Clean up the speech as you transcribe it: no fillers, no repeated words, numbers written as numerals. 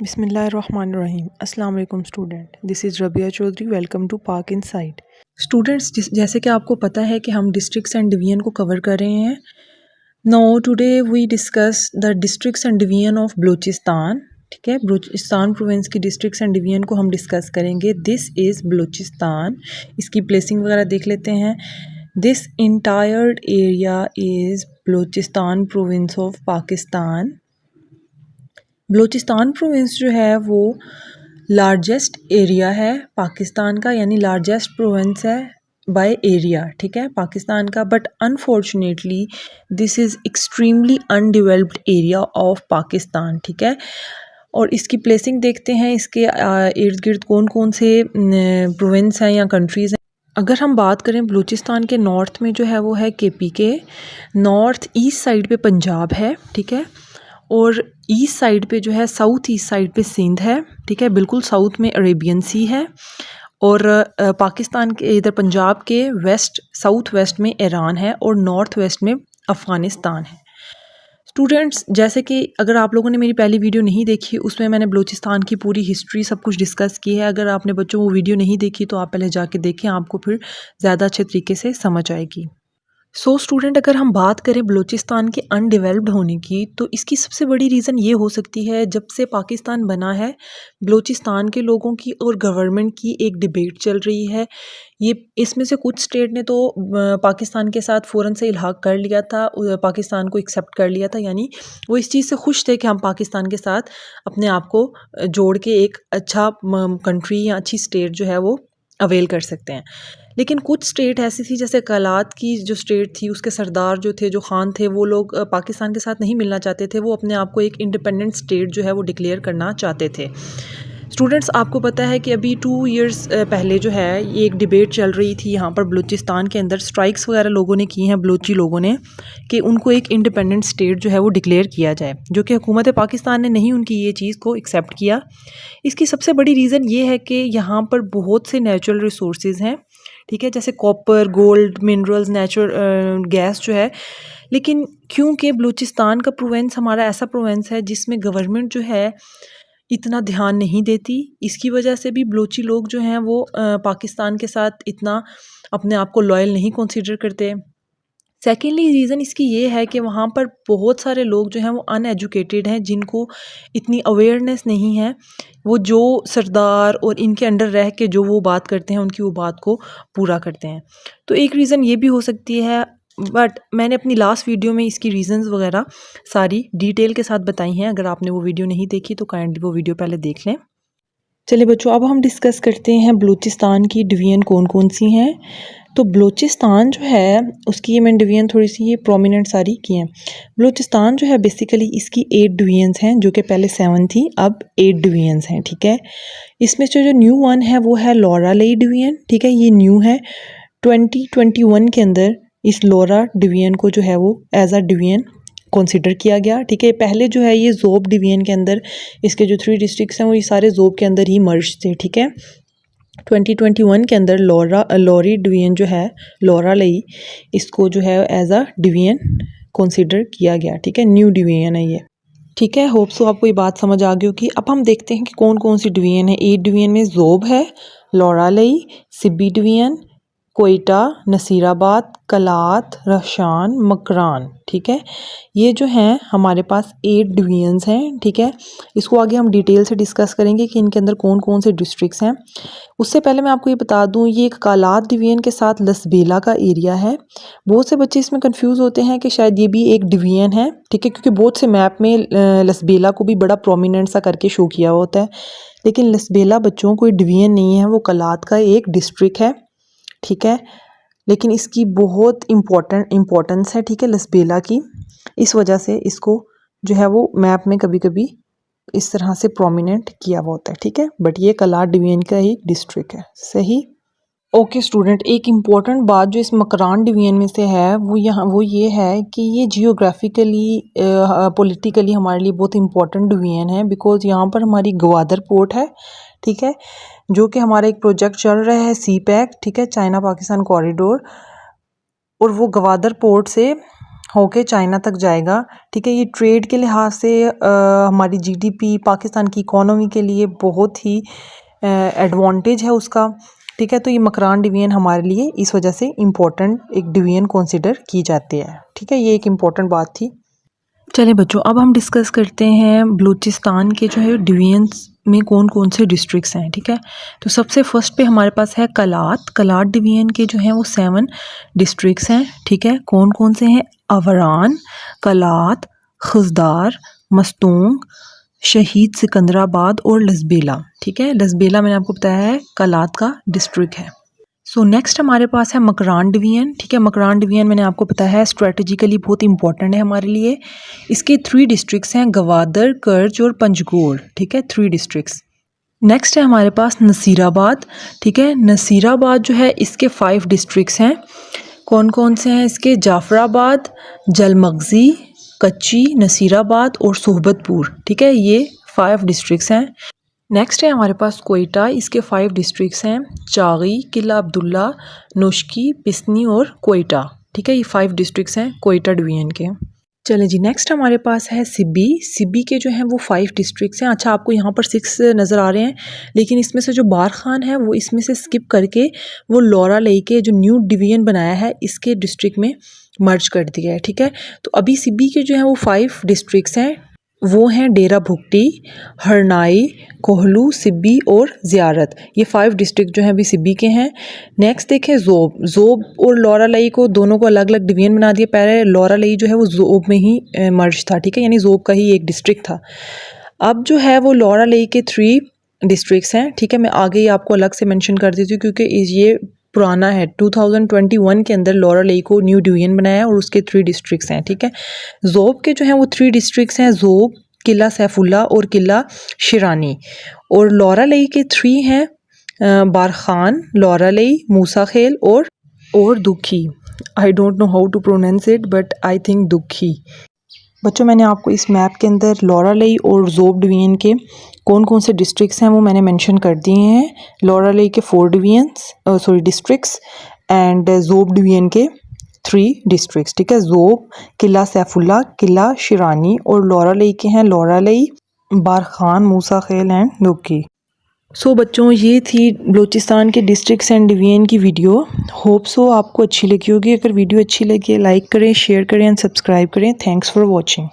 बिस्मिल्लाहिर्रहमानिर्रहीम। अस्सलाम वालेकुम student, this is Rabia Chaudhry. Welcome to Pak inside. Students, जैसे कि आपको पता है कि हम डिस्ट्रिक्ट्स एंड डिवीजन को कवर कर रहे हैं। Now today we discuss the districts and division of Balochistan. ठीक है, बलूचिस्तान प्रोविंस की डिस्ट्रिक्ट्स एंड डिवीजन को हम डिस्कस करेंगे। This is Balochistan. इसकी प्लेसिंग वगैरह देख लेते हैं। This entire area is Balochistan province of Pakistan. Balochistan province जो है वो लार्जेस्ट एरिया है पाकिस्तान का, यानी लार्जेस्ट प्रोविंस है बाय एरिया। ठीक है, पाकिस्तान का। But unfortunately this is extremely undeveloped area of Pakistan. ठीक है, और इसकी प्लेसिंग देखते हैं। इसके इर्द गिर्द कौन कौन से प्रोविंस हैं या कंट्रीज़ हैं। अगर हम बात करें बलूचिस्तान के नॉर्थ में जो है वो है केपी के, नॉर्थ ईस्ट साइड पे पंजाब है। ठीक है, और ईस्ट साइड पे जो है, साउथ ईस्ट साइड पे सिंध है। ठीक है, बिल्कुल साउथ में अरेबियन सी है। और पाकिस्तान के इधर पंजाब के वेस्ट साउथ वेस्ट में ईरान है और नॉर्थ वेस्ट में अफ़गानिस्तान है। स्टूडेंट्स, जैसे कि अगर आप लोगों ने मेरी पहली वीडियो नहीं देखी, उसमें मैंने बलूचिस्तान की पूरी हिस्ट्री सब कुछ डिस्कस की है। अगर आपने बच्चों वो वीडियो नहीं देखी तो आप पहले जाके देखें, आपको फिर ज़्यादा अच्छे तरीके से समझ आएगी। सो स्टूडेंट, अगर हम बात करें बलूचिस्तान के अनडेवलप्ड होने की, तो इसकी सबसे बड़ी रीज़न ये हो सकती है, जब से पाकिस्तान बना है बलूचिस्तान के लोगों की और गवर्नमेंट की एक डिबेट चल रही है। ये इसमें से कुछ स्टेट ने तो पाकिस्तान के साथ फ़ौरन से इल्हाक कर लिया था, पाकिस्तान को एक्सेप्ट कर लिया था, यानी वो इस चीज़ से खुश थे कि हम पाकिस्तान के साथ अपने आप को जोड़ के एक अच्छा कंट्री या अच्छी स्टेट जो है वो अवेल कर सकते हैं। लेकिन कुछ स्टेट ऐसी थी, जैसे कलात की जो स्टेट थी, उसके सरदार जो थे, जो खान थे, वो लोग पाकिस्तान के साथ नहीं मिलना चाहते थे। वो अपने आप को एक इंडिपेंडेंट स्टेट जो है वो डिक्लेयर करना चाहते थे। स्टूडेंट्स, आपको पता है कि अभी 2 इयर्स पहले जो है ये एक डिबेट चल रही थी यहाँ पर बलूचिस्तान के अंदर। स्ट्राइक्स वगैरह लोगों ने की हैं, बलूची लोगों ने, कि उनको एक इंडिपेंडेंट स्टेट जो है वो डिक्लेयर किया जाए, जो कि हुकूमत पाकिस्तान ने नहीं उनकी ये चीज़ को एक्सेप्ट किया। इसकी सबसे बड़ी रीज़न ये है कि यहाँ पर बहुत से नेचुरल रिसोर्सेज हैं। ठीक है, जैसे copper, gold, minerals, natural gas जो है। लेकिन क्योंकि बलूचिस्तान का प्रोविंस हमारा ऐसा प्रोविंस है जिसमें गवर्नमेंट जो है इतना ध्यान नहीं देती, इसकी वजह से भी बलूची लोग जो हैं वो पाकिस्तान के साथ इतना अपने आप को लॉयल नहीं कंसीडर करते। सेकेंडली रीज़न इसकी ये है कि वहाँ पर बहुत सारे लोग जो हैं वो अनएजुकेटेड हैं, जिनको इतनी अवेयरनेस नहीं है। वो जो सरदार और इनके अंडर रह के जो वो बात करते हैं, उनकी वो बात को पूरा करते हैं। तो एक रीज़न ये भी हो सकती है। बट मैंने अपनी लास्ट वीडियो में इसकी रीज़न्स वगैरह सारी डिटेल के साथ बताई हैं। अगर आपने वो वीडियो नहीं देखी तो काइंडली वो वीडियो पहले देख लें। चलिए बच्चों, अब हम डिस्कस करते हैं बलूचिस्तान की डिवीज़न कौन कौन सी हैं। तो बलूचिस्तान जो है उसकी ये मैंने डिवीज़न थोड़ी सी ये प्रोमिनेंट सारी की हैं। बलूचिस्तान जो है बेसिकली इसकी 8 डिवीज़न्स हैं, जो कि पहले 7 थी, अब 8 डिवीज़न्स हैं। ठीक है, इसमें से जो न्यू वन है वो है लोरा लेई डिवीज़न। ठीक है, ये न्यू है। 2021 के अंदर इस लोरा डिवीज़न को जो है वो एज अ डिवीज़न कंसिडर किया गया। ठीक है, पहले जो है ये जोब डिवीज़न के अंदर इसके जो 3 डिस्ट्रिक्ट्स हैं वो ये सारे जोब के अंदर ही मर्ज थे। ठीक है, 2021 के अंदर लोरी डिवीज़न जो है, लोरा लेई, इसको जो है एज अ डिवीज़न कंसिडर किया गया। ठीक है, न्यू डिवीज़न है ये। ठीक है, होप सो आपको ये बात समझ आ गई होगी। अब हम देखते हैं कि कौन कौन सी डिवीज़न है। 8 डिवीज़न में जोब है, लोरा लेई, सिब्बी डिवीज़न, कोयटा, नसीराबाद, कलात, रशान, मकरान। ठीक है, ये जो हैं हमारे पास 8 डिवीज़न्स हैं। ठीक है, इसको आगे हम डिटेल से डिस्कस करेंगे कि इनके अंदर कौन कौन से डिस्ट्रिक्ट्स हैं। उससे पहले मैं आपको ये बता दूं, ये एक कलात डिवीज़न के साथ लसबेला का एरिया है। बहुत से बच्चे इसमें कंफ्यूज होते हैं कि शायद ये भी एक डिवीज़न है। ठीक है, क्योंकि बहुत से मैप में लसबेला को भी बड़ा प्रोमिनेंट सा करके शो किया होता है, लेकिन लसबेला बच्चों कोई डिवीज़न नहीं है, वो कलात का एक डिस्ट्रिक्ट है। ठीक है, लेकिन इसकी बहुत इम्पोर्टेंस है। ठीक है, लसबेला की, इस वजह से इसको जो है वो मैप में कभी कभी इस तरह से प्रोमिनेंट किया हुआ होता है। ठीक है, बट ये कलात डिवीज़न का ही डिस्ट्रिक्ट है। सही। ओके स्टूडेंट, एक इम्पॉर्टेंट बात जो इस मकरान डिवीज़न में से है वो ये है कि ये जियोग्राफिकली पॉलिटिकली हमारे लिए बहुत इम्पॉर्टेंट डिवीज़न है, बिकॉज़ यहाँ पर हमारी गवादर पोर्ट है। ठीक है, जो कि हमारा एक प्रोजेक्ट चल रहा है CPEC। ठीक है, चाइना पाकिस्तान कॉरिडोर, और वो गवादर पोर्ट से होके चाइना तक जाएगा, ठीक है। ये ट्रेड के लिहाज से हमारी जीडीपी, पाकिस्तान की इकोनॉमी के लिए बहुत ही एडवांटेज है उसका, ठीक है। तो ये मकरान डिवीजन हमारे लिए इस वजह से इम्पोर्टेंट एक डिवीजन कंसिडर की जाती है, ठीक है। ये एक इम्पोर्टेंट बात थी। चले बच्चों, अब हम डिस्कस करते हैं बलूचिस्तान के जो है डिवीजन्स में कौन कौन से डिस्ट्रिक्ट्स हैं, ठीक है। तो सबसे फर्स्ट पे हमारे पास है कलात डिवीजन के जो हैं वो 7 डिस्ट्रिक्ट्स हैं, ठीक है। कौन कौन से हैं? अवरान, कलात, खजदार, मस्तूंग, शहीद सिकंदराबाद और लसबेला, ठीक है। लसबेला मैंने आपको बताया है कलात का डिस्ट्रिक्ट है। सो नेक्स्ट हमारे पास है मकरान डिवीजन, ठीक है। मकरान डिवीजन मैंने आपको बताया है स्ट्रेटेजिकली बहुत इंपॉर्टेंट है हमारे लिए। इसके 3 डिस्ट्रिक्ट्स हैं, गवादर, कर्ज और पंजगोर, ठीक है। 3 डिस्ट्रिक्ट्स। नेक्स्ट है हमारे पास नसीराबाद, ठीक है। नसीराबाद जो है इसके 5 डिस्ट्रिक्ट्स हैं। कौन कौन से हैं इसके? जाफराबाद, जलमगजी, कच्ची, नसीराबाद और सोहबतपुर, ठीक है। ये 5 डिस्ट्रिक्ट्स हैं। नेक्स्ट है हमारे पास कोयटा, इसके 5 डिस्ट्रिक्ट्स हैं, चागी, किला अब्दुल्ला, नोशकी, पिसनी और कोयटा, ठीक है। ये 5 डिस्ट्रिक्ट्स हैं कोयटा डिवीजन के। चलें जी, नेक्स्ट हमारे पास है सिब्बी। सिब्बी के जो हैं वो 5 डिस्ट्रिक्ट्स हैं। अच्छा, आपको यहाँ पर 6 नज़र आ रहे हैं, लेकिन इसमें से जो बार खान है वो इसमें से स्किप करके वो लौरा लई के जो न्यू डिवीजन बनाया है इसके डिस्ट्रिक्ट में मर्ज कर दिया है, ठीक है। तो अभी सिब्बी के जो हैं वो 5 डिस्ट्रिक्ट्स हैं, वो हैं डेरा भुगटी, हरनाई, कोहलू, सिब्बी और ज़ियारत। ये 5 डिस्ट्रिक्ट जो हैं अभी सिब्बी के हैं। नेक्स्ट देखें ज़ोब और लौरा लई को दोनों को अलग अलग डिवीजन बना दिया। पहले लौरा लई जो है वो ज़ोब में ही मर्ज था, ठीक है, यानी ज़ोब का ही एक डिस्ट्रिक्ट था। अब जो है वो लौरा लई के 3 डिस्ट्रिक्ट्स हैं, ठीक है। मैं आगे ही आपको अलग से मेंशन कर देती हूँ क्योंकि ये पुराना है। 2021 के अंदर लौरा लई को न्यू डिवीजन बनाया है और उसके 3 डिस्ट्रिक्ट्स हैं, ठीक है। ज़ोब के जो हैं वो 3 डिस्ट्रिक्ट्स हैं, ज़ोब, किला सैफुल्ला और किला शिरानी। और लौरा लई के 3 हैं, बारखान, लौरा लई, मूसा खेल और Duki. I don't know how to pronounce it but I think Duki. बच्चों, मैंने आपको इस मैप के अंदर लौरा लई और ज़ोब डिवीजन के कौन कौन से डिस्ट्रिक्ट्स हैं वो मैंने मेंशन कर दिए हैं। लौरा लई के 4 डिस्ट्रिक्ट्स एंड ज़ोब डिवीजन के 3 डिस्ट्रिक्ट्स, ठीक है। ज़ोब, किला सैफुल्ला, किला शिरानी और लौरा लई के हैं लौरा लई, बारखान, मूसा खेल एंड दुखी। सो बच्चों, ये थी बलूचिस्तान के डिस्ट्रिक्ट्स एंड डिवीजन की वीडियो। होप सो आपको अच्छी लगी होगी। अगर वीडियो अच्छी लगी लाइक करें, शेयर करें एंड सब्सक्राइब करें। Thanks for watching.